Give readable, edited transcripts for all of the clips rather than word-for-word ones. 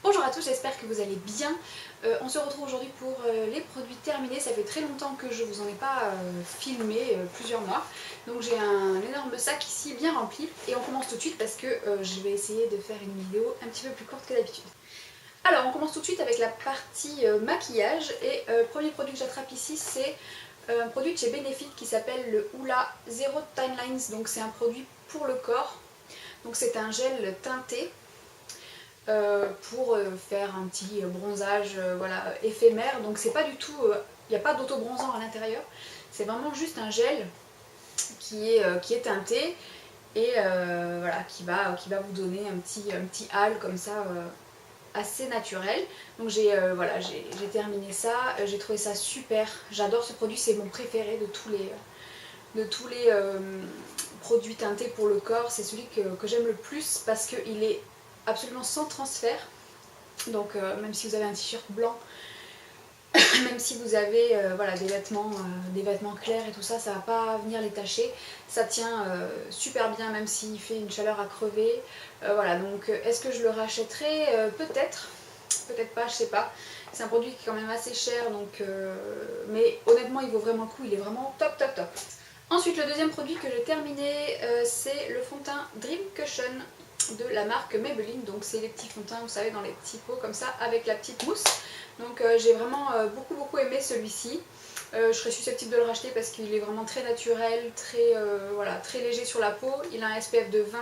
Bonjour à tous, j'espère que vous allez bien. On se retrouve aujourd'hui pour les produits terminés. Ça fait très longtemps que je vous en ai pas filmé, plusieurs mois. Donc j'ai un énorme sac ici bien rempli et on commence tout de suite parce que je vais essayer de faire une vidéo un petit peu plus courte que d'habitude. Alors on commence tout de suite avec la partie maquillage et le premier produit que j'attrape ici c'est un produit de chez Benefit qui s'appelle le Hoola Zero Timelines. Donc c'est un produit pour le corps. Donc c'est un gel teinté pour faire un petit bronzage voilà, éphémère. Donc c'est pas du tout, il n'y a pas d'auto-bronzant à l'intérieur, c'est vraiment juste un gel qui est teinté et voilà, qui va vous donner un petit hâle comme ça assez naturel. Donc voilà, j'ai terminé ça, j'ai trouvé ça super, j'adore ce produit, c'est mon préféré de tous les produits teintés pour le corps, c'est celui que j'aime le plus parce qu'il est absolument sans transfert. Donc même si vous avez un t-shirt blanc, même si vous avez voilà, des vêtements clairs et tout ça, ça va pas venir les tacher. Ça tient super bien même s'il fait une chaleur à crever. Voilà, donc est-ce que je le rachèterai peut-être, peut-être pas, je sais pas. C'est un produit qui est quand même assez cher, donc, mais honnêtement il vaut vraiment le coup, il est vraiment top top top. Ensuite, le deuxième produit que j'ai terminé, c'est le fond de teint Dream Cushion de la marque Maybelline. Donc c'est les petits fonds de teint, vous savez, dans les petits pots comme ça, avec la petite mousse. Donc j'ai vraiment beaucoup aimé celui-ci. Je serais susceptible de le racheter parce qu'il est vraiment très naturel, voilà, très léger sur la peau. Il a un SPF de 20,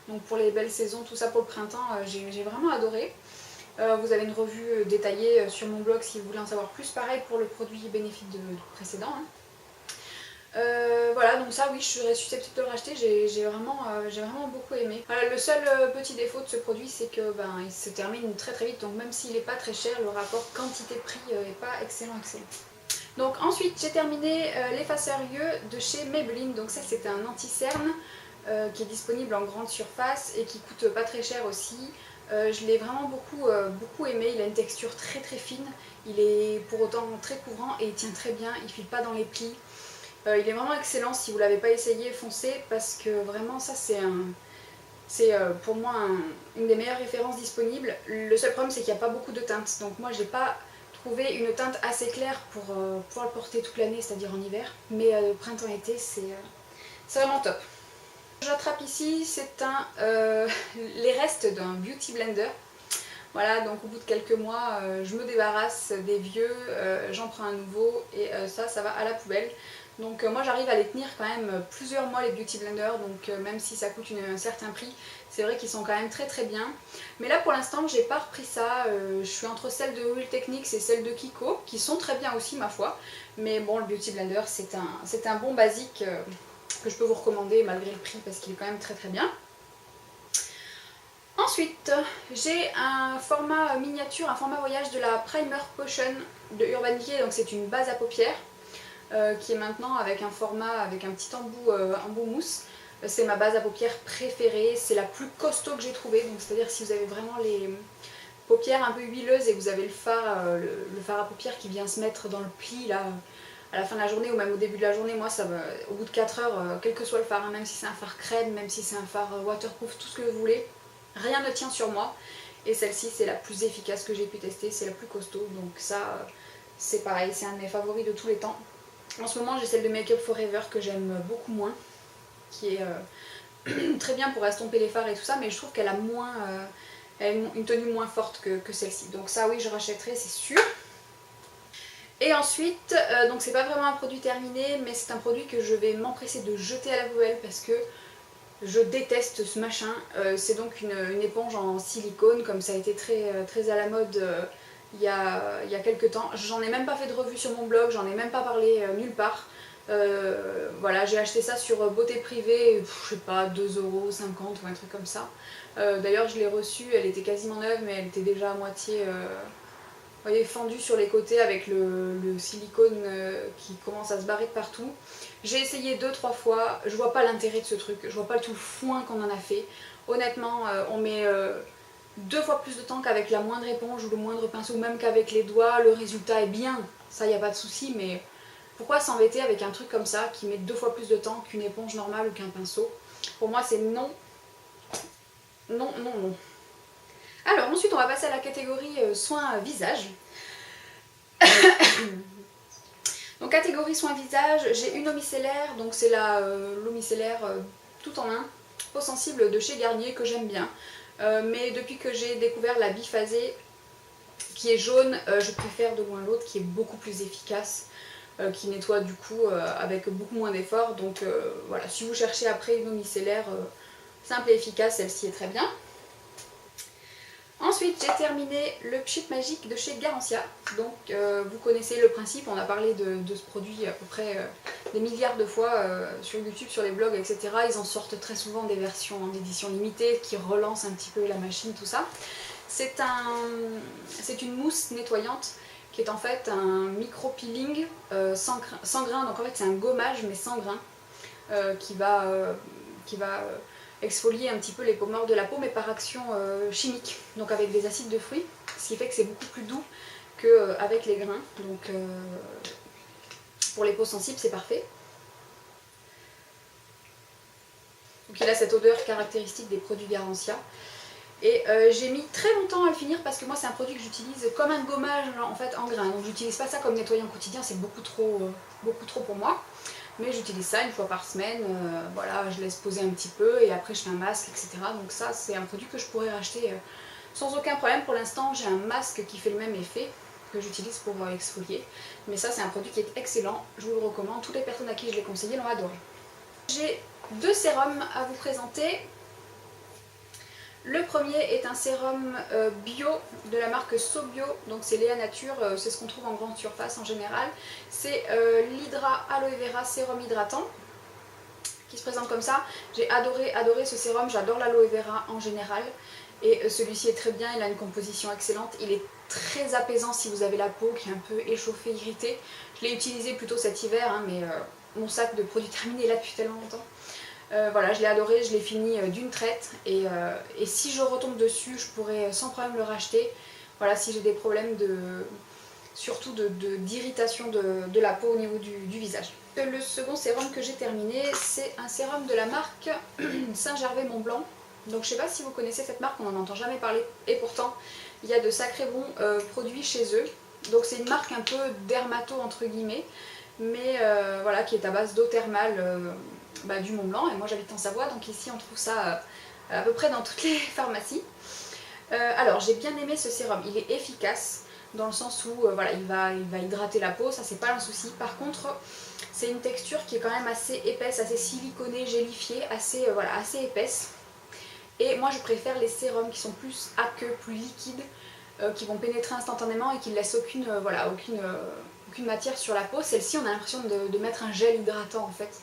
donc pour les belles saisons, tout ça pour le printemps, j'ai vraiment adoré. Vous avez une revue détaillée sur mon blog si vous voulez en savoir plus. Pareil pour le produit Benefit du précédent. Hein. Voilà, donc ça oui, je serais susceptible de le racheter, j'ai vraiment beaucoup aimé. Voilà, le seul petit défaut de ce produit, c'est que il se termine très vite, donc même s'il n'est pas très cher, le rapport quantité-prix n'est pas excellent. Donc ensuite, j'ai terminé l'effaceur yeux de chez Maybelline, donc ça c'est un anti-cerne qui est disponible en grande surface et qui coûte pas très cher aussi. Je l'ai vraiment beaucoup aimé, il a une texture très fine, il est pour autant très couvrant et il tient très bien, il ne file pas dans les plis. Il est vraiment excellent, si vous ne l'avez pas essayé, foncez, parce que vraiment ça c'est pour moi une des meilleures références disponibles. Le seul problème c'est qu'il n'y a pas beaucoup de teintes, donc moi j'ai pas trouvé une teinte assez claire pour pouvoir le porter toute l'année, c'est-à-dire en hiver, mais printemps-été c'est vraiment top. Ce que j'attrape ici c'est les restes d'un Beauty Blender. Voilà, donc au bout de quelques mois, je me débarrasse des vieux, j'en prends un nouveau et ça va à la poubelle. Donc moi j'arrive à les tenir quand même plusieurs mois les Beauty Blender, donc même si ça coûte un certain prix, c'est vrai qu'ils sont quand même très bien. Mais là pour l'instant j'ai pas repris ça, je suis entre celles de Real Techniques et celles de Kiko, qui sont très bien aussi ma foi. Mais bon, le Beauty Blender c'est un bon basique que je peux vous recommander malgré le prix parce qu'il est quand même très bien. Ensuite, j'ai un format miniature, un format voyage de la Primer Potion de Urban Decay, donc c'est une base à paupières qui est maintenant avec un format, avec un petit embout mousse. C'est ma base à paupières préférée, c'est la plus costaud que j'ai trouvée, donc c'est-à-dire si vous avez vraiment les paupières un peu huileuses et que vous avez le fard à paupières qui vient se mettre dans le pli là, à la fin de la journée ou même au début de la journée, moi ça va, au bout de 4 heures, quel que soit le fard, hein, même si c'est un fard crème, même si c'est un fard waterproof, tout ce que vous voulez, rien ne tient sur moi. Et celle-ci c'est la plus efficace que j'ai pu tester, c'est la plus costaud, donc ça c'est pareil, c'est un de mes favoris de tous les temps. En ce moment j'ai celle de Make Up Forever que j'aime beaucoup moins, qui est très bien pour estomper les fards et tout ça, mais je trouve qu'elle a une tenue moins forte que celle-ci. Donc ça oui je rachèterai, c'est sûr. Et ensuite, donc c'est pas vraiment un produit terminé, mais c'est un produit que je vais m'empresser de jeter à la poubelle parce que je déteste ce machin. C'est donc une éponge en silicone, comme ça a été très à la mode il y a quelques temps. J'en ai même pas fait de revue sur mon blog, j'en ai même pas parlé nulle part. Voilà, j'ai acheté ça sur Beauté Privée, je sais pas, 2,50 € ou un truc comme ça. D'ailleurs je l'ai reçue, elle était quasiment neuve, mais elle était déjà à moitié vous voyez, fendue sur les côtés avec le silicone qui commence à se barrer de partout. J'ai essayé 2-3 fois, je vois pas l'intérêt de ce truc, je vois pas tout le foin qu'on en a fait. Honnêtement, on met 2 fois plus de temps qu'avec la moindre éponge ou le moindre pinceau, ou même qu'avec les doigts, le résultat est bien, ça y a pas de souci, mais pourquoi s'embêter avec un truc comme ça qui met 2 fois plus de temps qu'une éponge normale ou qu'un pinceau? Pour moi c'est non. Alors ensuite on va passer à la catégorie soins visage. Donc catégorie soins visage, j'ai une eau micellaire, donc c'est l'eau micellaire tout en un, peau sensible de chez Garnier que j'aime bien. Mais depuis que j'ai découvert la biphasée qui est jaune, je préfère de loin l'autre qui est beaucoup plus efficace, qui nettoie du coup avec beaucoup moins d'efforts. Donc voilà, si vous cherchez après une eau micellaire simple et efficace, celle-ci est très bien. Ensuite, j'ai terminé le pchit magique de chez Garancia. Donc, vous connaissez le principe, on a parlé de ce produit à peu près des milliards de fois sur YouTube, sur les blogs, etc. Ils en sortent très souvent des versions en édition limitée qui relancent un petit peu la machine, tout ça. C'est une mousse nettoyante qui est en fait un micro-peeling sans grains. Donc en fait, c'est un gommage mais sans grains qui va exfolier un petit peu les peaux mortes de la peau, mais par action chimique, donc avec des acides de fruits, ce qui fait que c'est beaucoup plus doux qu'avec les grains. Donc pour les peaux sensibles, c'est parfait. Donc il a cette odeur caractéristique des produits Garancia. Et j'ai mis très longtemps à le finir parce que moi c'est un produit que j'utilise comme un gommage en fait en grains. Donc j'utilise pas ça comme nettoyant quotidien, c'est beaucoup trop pour moi. Mais j'utilise ça une fois par semaine, voilà, je laisse poser un petit peu et après je fais un masque, etc. Donc ça c'est un produit que je pourrais racheter sans aucun problème. Pour l'instant j'ai un masque qui fait le même effet que j'utilise pour exfolier. Mais ça c'est un produit qui est excellent, je vous le recommande, toutes les personnes à qui je l'ai conseillé l'ont adoré. J'ai deux sérums à vous présenter. Le premier est un sérum bio de la marque SoBio, donc c'est Léa Nature, c'est ce qu'on trouve en grande surface en général. C'est l'Hydra Aloe Vera Sérum Hydratant qui se présente comme ça. J'ai adoré ce sérum, j'adore l'aloe vera en général. Et celui-ci est très bien, il a une composition excellente, il est très apaisant si vous avez la peau qui est un peu échauffée, irritée. Je l'ai utilisé plutôt cet hiver, hein, mais mon sac de produits terminés est là depuis tellement longtemps. Voilà, je l'ai adoré, je l'ai fini d'une traite et si je retombe dessus, je pourrais sans problème le racheter. Voilà, si j'ai des problèmes surtout d'irritation de la peau au niveau du visage. Le second sérum que j'ai terminé, c'est un sérum de la marque Saint-Gervais-Mont-Blanc. Donc je sais pas si vous connaissez cette marque, on n'en entend jamais parler et pourtant il y a de sacrés bons produits chez eux. Donc c'est une marque un peu dermato entre guillemets, mais voilà, qui est à base d'eau thermale du Mont Blanc, et moi j'habite en Savoie, donc ici on trouve ça à peu près dans toutes les pharmacies. Alors j'ai bien aimé ce sérum, il est efficace dans le sens où voilà, il va hydrater la peau, ça c'est pas un souci. Par contre c'est une texture qui est quand même assez épaisse, assez siliconée, gélifiée, assez épaisse. Et moi je préfère les sérums qui sont plus aqueux, plus liquides, qui vont pénétrer instantanément et qui ne laissent aucune matière sur la peau. Celle-ci on a l'impression de mettre un gel hydratant en fait.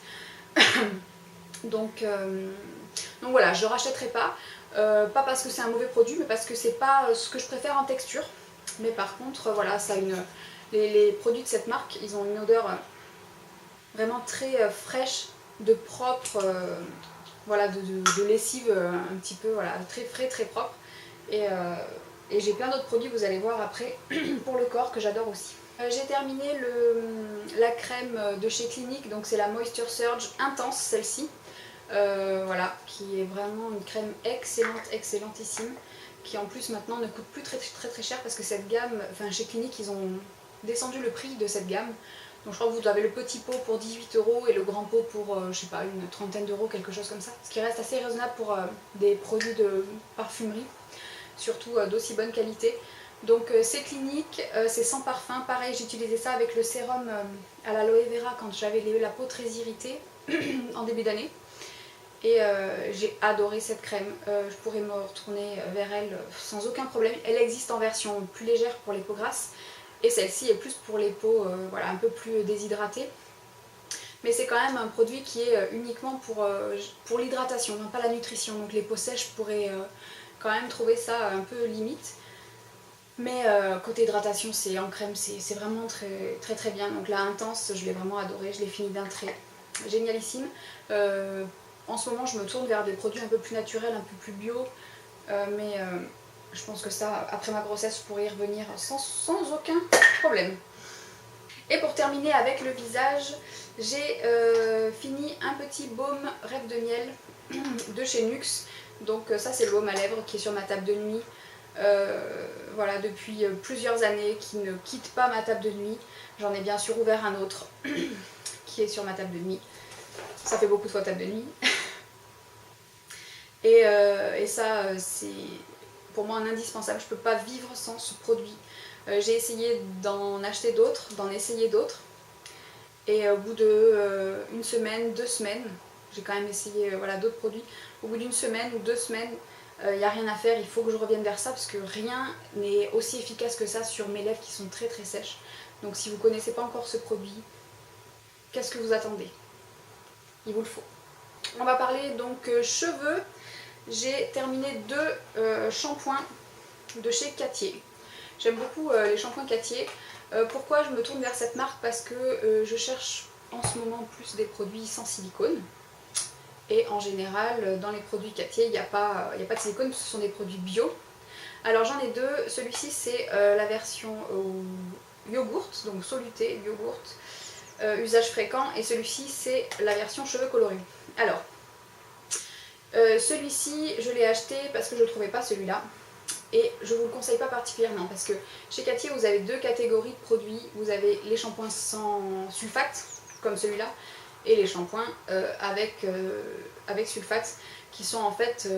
donc voilà, je ne rachèterai pas, pas parce que c'est un mauvais produit, mais parce que c'est pas ce que je préfère en texture. Mais par contre, voilà, ça a les produits de cette marque, ils ont une odeur vraiment très fraîche, de propre, voilà, de lessive un petit peu, voilà, très frais, très propre. Et j'ai plein d'autres produits, vous allez voir après, pour le corps que j'adore aussi. J'ai terminé la crème de chez Clinique, donc c'est la Moisture Surge Intense, celle-ci. Voilà, qui est vraiment une crème excellentissime, qui en plus maintenant ne coûte plus très cher parce que cette gamme, enfin chez Clinique ils ont descendu le prix de cette gamme. Donc je crois que vous avez le petit pot pour 18 € et le grand pot pour, je sais pas, une trentaine d'euros, quelque chose comme ça. Ce qui reste assez raisonnable pour des produits de parfumerie, surtout d'aussi bonne qualité. Donc c'est Clinique, c'est sans parfum. Pareil, j'utilisais ça avec le sérum à l'aloe vera quand j'avais la peau très irritée en début d'année. Et j'ai adoré cette crème, je pourrais me retourner vers elle sans aucun problème. Elle existe en version plus légère pour les peaux grasses et celle-ci est plus pour les peaux voilà, un peu plus déshydratées. Mais c'est quand même un produit qui est uniquement pour l'hydratation, pas la nutrition. Donc les peaux sèches pourraient quand même trouver ça un peu limite. Mais côté hydratation, c'est en crème, c'est vraiment très bien. Donc la Intense, je l'ai vraiment adoré, je l'ai fini d'un trait. Génialissime. En ce moment, je me tourne vers des produits un peu plus naturels, un peu plus bio. Mais je pense que ça, après ma grossesse, je pourrais y revenir sans aucun problème. Et pour terminer avec le visage, j'ai fini un petit baume Rêve de miel de chez Nuxe. Donc ça, c'est le baume à lèvres qui est sur ma table de nuit. voilà, depuis plusieurs années, qui ne quitte pas ma table de nuit. J'en ai bien sûr ouvert un autre qui est sur ma table de nuit. Ça fait beaucoup de fois table de nuit. Et ça, c'est pour moi un indispensable. Je ne peux pas vivre sans ce produit. J'ai essayé d'en acheter d'autres, d'en essayer d'autres. Et au bout de une semaine, 2 semaines, j'ai quand même essayé voilà, d'autres produits. Au bout d'une semaine ou 2 semaines, il n'y a rien à faire, il faut que je revienne vers ça parce que rien n'est aussi efficace que ça sur mes lèvres qui sont très très sèches. Donc si vous ne connaissez pas encore ce produit, qu'est-ce que vous attendez? Il vous le faut. On va parler donc cheveux. J'ai terminé 2 shampoings de chez Cattier. J'aime beaucoup les shampoings Cattier. Pourquoi je me tourne vers cette marque? Parce que je cherche en ce moment plus des produits sans silicone. Et en général, dans les produits Cattier, il n'y a pas de silicone, ce sont des produits bio. Alors j'en ai 2. Celui-ci, c'est la version yogourt, donc soluté, yogourt, usage fréquent. Et celui-ci, c'est la version cheveux colorés. Alors, celui-ci, je l'ai acheté parce que je ne trouvais pas celui-là. Et je ne vous le conseille pas particulièrement parce que chez Cattier, vous avez 2 catégories de produits. Vous avez les shampoings sans sulfate, comme celui-là, et les shampoings avec sulfate, qui sont en fait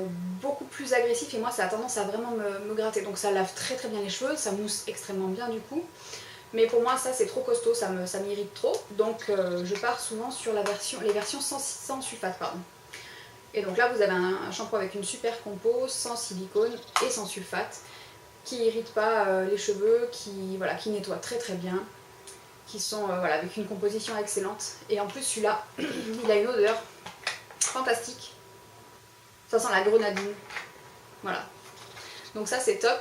beaucoup plus agressifs. Et moi, ça a tendance à vraiment me gratter. Donc ça lave très très bien les cheveux, ça mousse extrêmement bien du coup. Mais pour moi, ça c'est trop costaud, ça m'irrite trop. Donc je pars souvent sur les versions sans sulfate, pardon. Et donc là, vous avez un shampoing avec une super compo, sans silicone et sans sulfate, qui n'irrite pas les cheveux, qui nettoie très très bien, qui sont voilà, avec une composition excellente. Et en plus, celui-là, il a une odeur fantastique. Ça sent la grenadine. Voilà. Donc ça, c'est top.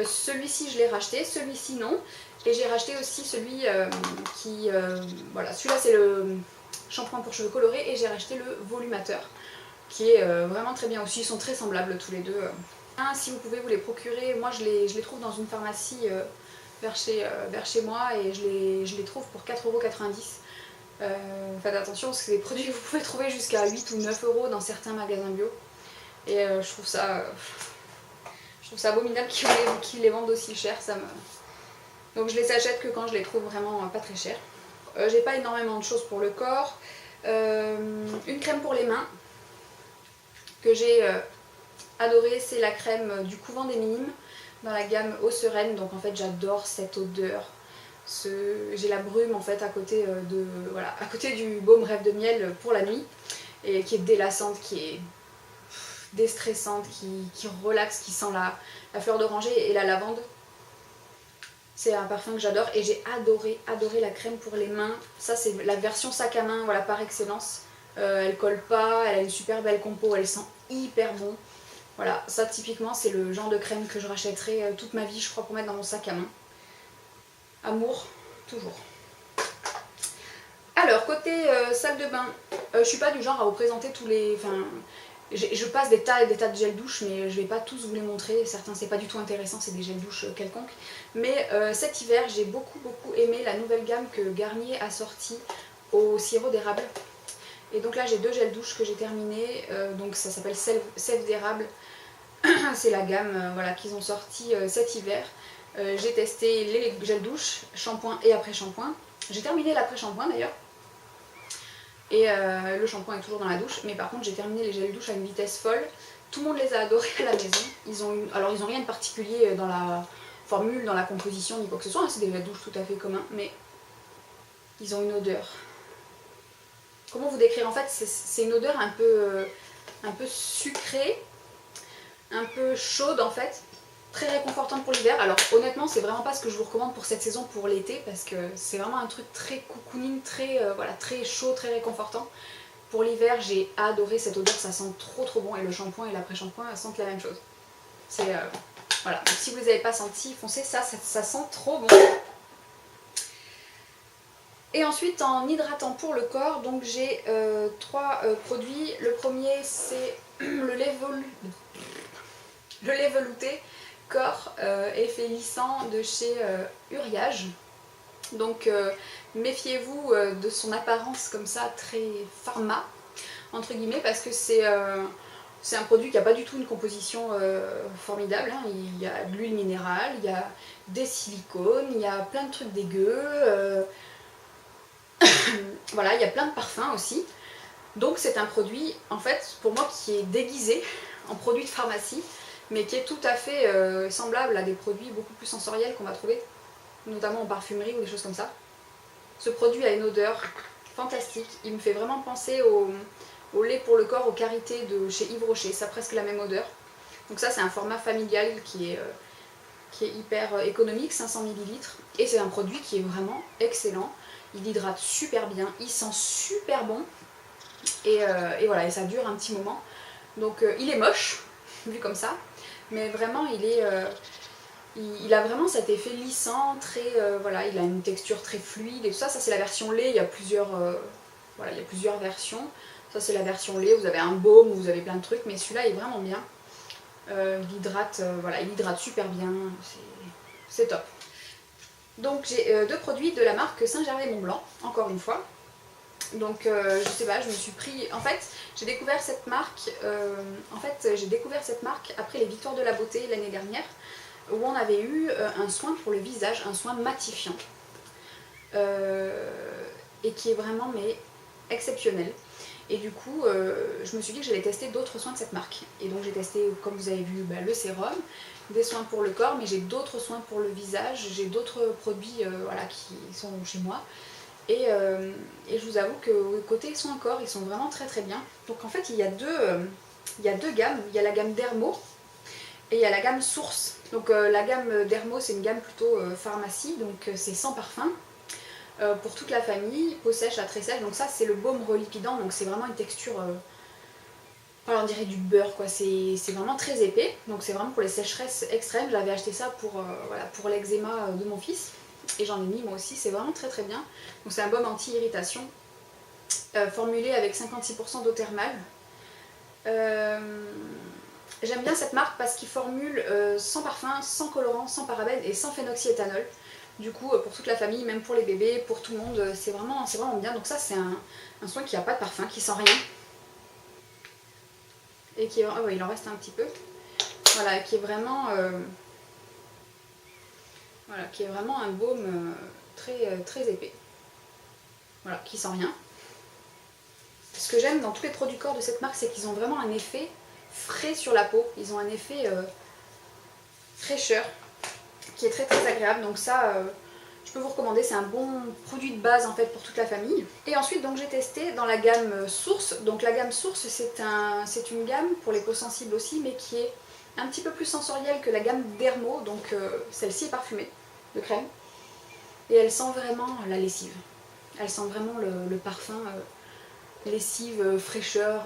Celui-ci, je l'ai racheté, celui-ci, non. Et j'ai racheté aussi celui voilà, celui-là, c'est le shampoing pour cheveux colorés, et j'ai racheté le volumateur, qui est vraiment très bien aussi. Ils sont très semblables tous les deux. Si vous pouvez vous les procurer, moi je les trouve dans une pharmacie vers chez moi, et je les trouve pour 4,90 €. Faites attention parce que c'est des produits que vous pouvez trouver jusqu'à 8 ou 9 € dans certains magasins bio. Et je trouve ça abominable qu'ils les vendent aussi cher. Donc je les achète que quand je les trouve vraiment pas très chers. J'ai pas énormément de choses pour le corps. Une crème pour les mains que j'ai adorée, c'est la crème du Couvent des Minimes dans la gamme Eau Sereine. Donc en fait j'adore cette odeur. J'ai la brume en fait à côté à côté du baume Rêve de Miel pour la nuit, et qui est délassante, qui est déstressante, qui relaxe, qui sent la fleur d'oranger et la lavande. C'est un parfum que j'adore, et j'ai adoré la crème pour les mains. Ça c'est la version sac à main, voilà, par excellence. Elle colle pas, elle a une super belle compo, elle sent hyper bon. Voilà, ça typiquement c'est le genre de crème que je rachèterai toute ma vie, je crois, pour mettre dans mon sac à main. Amour, toujours. Alors, côté salle de bain, je suis pas du genre à vous présenter tous les... Enfin, je passe des tas et des tas de gels douche, mais je vais pas tous vous les montrer. Certains c'est pas du tout intéressant, c'est des gels douche quelconques. Mais cet hiver, j'ai beaucoup aimé la nouvelle gamme que Garnier a sortie au sirop d'érable. Et donc là, j'ai 2 gels douche que j'ai terminés. Donc ça s'appelle Sève d'érable. C'est la gamme voilà, qu'ils ont sorti cet hiver. J'ai testé les gels douche, shampoing et après-shampoing. J'ai terminé l'après-shampoing d'ailleurs. Et le shampoing est toujours dans la douche. Mais par contre, j'ai terminé les gels douche à une vitesse folle. Tout le monde les a adorés à la maison. Alors, ils n'ont rien de particulier dans la formule, dans la composition, ni quoi que ce soit. Hein. C'est des gels douche tout à fait communs. Mais ils ont une odeur. Comment vous décrire? En fait, c'est une odeur un peu sucrée, un peu chaude en fait. Très réconfortante pour l'hiver. Alors honnêtement, c'est vraiment pas ce que je vous recommande pour cette saison, pour l'été, parce que c'est vraiment un truc très cocooning, très chaud, très réconfortant. Pour l'hiver, j'ai adoré cette odeur, ça sent trop bon, et le shampoing et l'après-shampoing sentent la même chose. Voilà, donc si vous les avez pas sentis, foncez, ça sent trop bon. Et ensuite, en hydratant pour le corps, donc j'ai 3 produits. Le premier, c'est le lait velouté corps effet lissant de chez Uriage. Donc méfiez-vous de son apparence comme ça, très pharma entre guillemets, parce que c'est C'est un produit qui n'a pas du tout une composition formidable, hein. Il y a de l'huile minérale, il y a des silicones, il y a plein de trucs dégueux, voilà, il y a plein de parfums aussi. Donc c'est un produit, en fait, pour moi, qui est déguisé en produit de pharmacie, mais qui est tout à fait semblable à des produits beaucoup plus sensoriels qu'on va trouver, notamment en parfumerie ou des choses comme ça. Ce produit a une odeur fantastique, il me fait vraiment penser au lait pour le corps, au Karité de chez Yves Rocher, ça a presque la même odeur. Donc ça c'est un format familial qui est hyper économique, 500 ml, et c'est un produit qui est vraiment excellent. Il hydrate super bien, il sent super bon, et voilà, et ça dure un petit moment. Donc il est moche, vu comme ça, mais vraiment il a vraiment cet effet lissant, très, voilà, il a une texture très fluide et tout ça. Ça c'est la version lait, il y a plusieurs, voilà, il y a plusieurs versions. Ça c'est la version lait, vous avez un baume, vous avez plein de trucs, mais celui-là est vraiment bien. Il hydrate, voilà, il hydrate super bien, c'est top. Donc j'ai deux produits de la marque Saint-Gervais-Mont-Blanc, encore une fois. Donc je sais pas, je me suis pris... En fait, j'ai découvert cette marque après les Victoires de la Beauté l'année dernière, où on avait eu un soin pour le visage, un soin matifiant. Et qui est vraiment exceptionnel. Et du coup, je me suis dit que j'allais tester d'autres soins de cette marque. Et donc j'ai testé, comme vous avez vu, le sérum, des soins pour le corps, mais j'ai d'autres soins pour le visage, j'ai d'autres produits voilà, qui sont chez moi. Et je vous avoue que côté soins corps, ils sont vraiment très très bien. Donc en fait, il y a deux gammes. Il y a la gamme Dermo et il y a la gamme Source. Donc la gamme Dermo, c'est une gamme plutôt pharmacie, donc c'est sans parfum. Pour toute la famille, peau sèche à très sèche. Donc ça, c'est le baume relipidant, donc c'est vraiment une texture... on dirait du beurre, quoi. C'est vraiment très épais. Donc c'est vraiment pour les sécheresses extrêmes. J'avais acheté ça voilà, pour l'eczéma de mon fils. Et j'en ai mis moi aussi, c'est vraiment très très bien. Donc c'est un baume anti-irritation, formulé avec 56% d'eau thermale. J'aime bien cette marque parce qu'ils formulent sans parfum, sans colorant, sans parabènes et sans phénoxyéthanol. Du coup, pour toute la famille, même pour les bébés, pour tout le monde, c'est vraiment bien. Donc ça, c'est un soin qui n'a pas de parfum, qui sent rien. Et qui est... Oh, il en reste un petit peu. Voilà, qui est vraiment... Voilà, qui est vraiment un baume très, très épais. Voilà, qui sent rien. Ce que j'aime dans tous les produits corps de cette marque, c'est qu'ils ont vraiment un effet frais sur la peau. Ils ont un effet fraîcheur qui est très très agréable. Donc ça, je peux vous recommander. C'est un bon produit de base en fait pour toute la famille. Et ensuite, donc j'ai testé dans la gamme Source. Donc la gamme Source, c'est une gamme pour les peaux sensibles aussi, mais qui est un petit peu plus sensorielle que la gamme Dermo. Donc celle-ci est parfumée de crème. Et elle sent vraiment la lessive. Elle sent vraiment le parfum lessive, fraîcheur,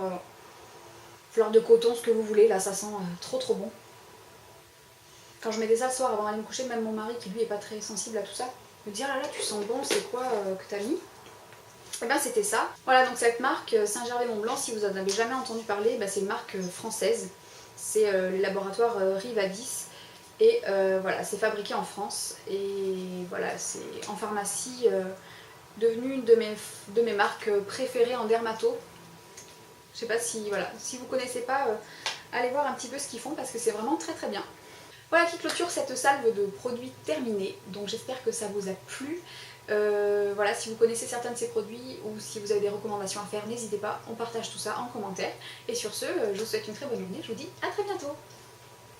fleur de coton, ce que vous voulez. Là, ça sent trop trop bon. Quand je mettais ça le soir avant d'aller me coucher, même mon mari, qui lui est pas très sensible à tout ça, me dit: ah là là, tu sens bon, c'est quoi que t'as mis? Et ben c'était ça. Voilà, donc cette marque Saint-Gervais-Mont-Blanc, si vous en avez jamais entendu parler, c'est une marque française. C'est le laboratoire Rivadis. Et voilà, c'est fabriqué en France. Et voilà, c'est en pharmacie devenue une de mes marques préférées en dermato. Je sais pas si, voilà, si vous connaissez pas, allez voir un petit peu ce qu'ils font parce que c'est vraiment très très bien. Voilà qui clôture cette salve de produits terminée. Donc j'espère que ça vous a plu. Voilà, si vous connaissez certains de ces produits ou si vous avez des recommandations à faire, n'hésitez pas, on partage tout ça en commentaire. Et sur ce, je vous souhaite une très bonne journée, je vous dis à très bientôt.